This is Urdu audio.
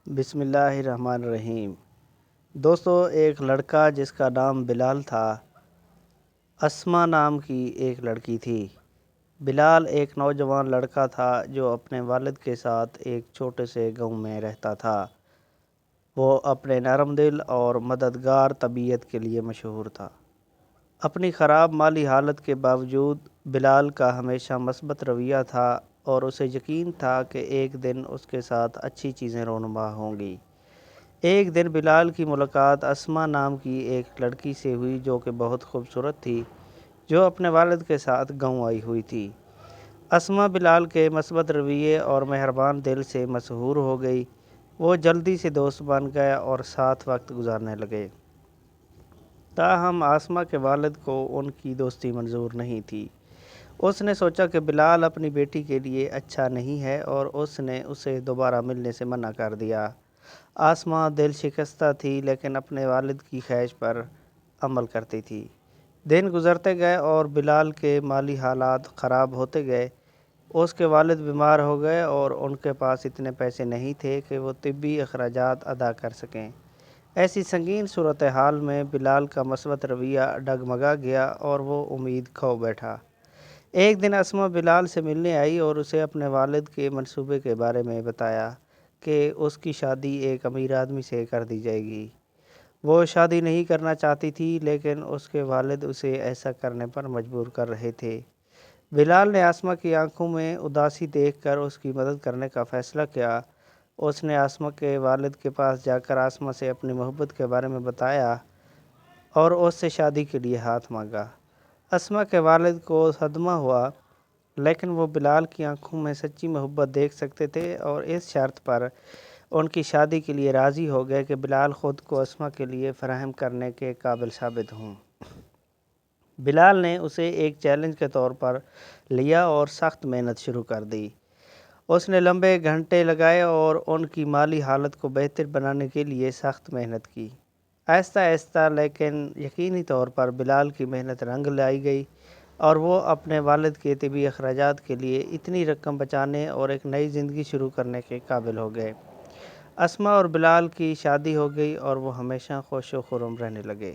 بسم اللہ الرحمن الرحیم۔ دوستو، ایک لڑکا جس کا نام بلال تھا، اسما نام کی ایک لڑکی تھی۔ بلال ایک نوجوان لڑکا تھا جو اپنے والد کے ساتھ ایک چھوٹے سے گاؤں میں رہتا تھا۔ وہ اپنے نرم دل اور مددگار طبیعت کے لیے مشہور تھا۔ اپنی خراب مالی حالت کے باوجود بلال کا ہمیشہ مثبت رویہ تھا اور اسے یقین تھا کہ ایک دن اس کے ساتھ اچھی چیزیں رونما ہوں گی۔ ایک دن بلال کی ملاقات اسما نام کی ایک لڑکی سے ہوئی جو کہ بہت خوبصورت تھی، جو اپنے والد کے ساتھ گاؤں آئی ہوئی تھی۔ اسما بلال کے مثبت رویے اور مہربان دل سے مسحور ہو گئی۔ وہ جلدی سے دوست بن گئے اور ساتھ وقت گزارنے لگے۔ تاہم اسما کے والد کو ان کی دوستی منظور نہیں تھی۔ اس نے سوچا کہ بلال اپنی بیٹی کے لیے اچھا نہیں ہے اور اس نے اسے دوبارہ ملنے سے منع کر دیا۔ اسما دل شکستہ تھی لیکن اپنے والد کی خواہش پر عمل کرتی تھی۔ دن گزرتے گئے اور بلال کے مالی حالات خراب ہوتے گئے۔ اس کے والد بیمار ہو گئے اور ان کے پاس اتنے پیسے نہیں تھے کہ وہ طبی اخراجات ادا کر سکیں۔ ایسی سنگین صورتحال میں بلال کا مثبت رویہ ڈگمگا گیا اور وہ امید کھو بیٹھا۔ ایک دن اسما بلال سے ملنے آئی اور اسے اپنے والد کے منصوبے کے بارے میں بتایا کہ اس کی شادی ایک امیر آدمی سے کر دی جائے گی۔ وہ شادی نہیں کرنا چاہتی تھی لیکن اس کے والد اسے ایسا کرنے پر مجبور کر رہے تھے۔ بلال نے اسما کی آنکھوں میں اداسی دیکھ کر اس کی مدد کرنے کا فیصلہ کیا۔ اس نے اسما کے والد کے پاس جا کر اسما سے اپنی محبت کے بارے میں بتایا اور اس سے شادی کے لیے ہاتھ مانگا۔ اسما کے والد کو صدمہ ہوا لیکن وہ بلال کی آنکھوں میں سچی محبت دیکھ سکتے تھے اور اس شرط پر ان کی شادی کے لیے راضی ہو گئے کہ بلال خود کو اسما کے لیے فراہم کرنے کے قابل ثابت ہوں۔ بلال نے اسے ایک چیلنج کے طور پر لیا اور سخت محنت شروع کر دی۔ اس نے لمبے گھنٹے لگائے اور ان کی مالی حالت کو بہتر بنانے کے لیے سخت محنت کی۔ آہستہ آہستہ لیکن یقینی طور پر بلال کی محنت رنگ لائی گئی اور وہ اپنے والد کے طبی اخراجات کے لیے اتنی رقم بچانے اور ایک نئی زندگی شروع کرنے کے قابل ہو گئے۔ اسما اور بلال کی شادی ہو گئی اور وہ ہمیشہ خوش و خرم رہنے لگے۔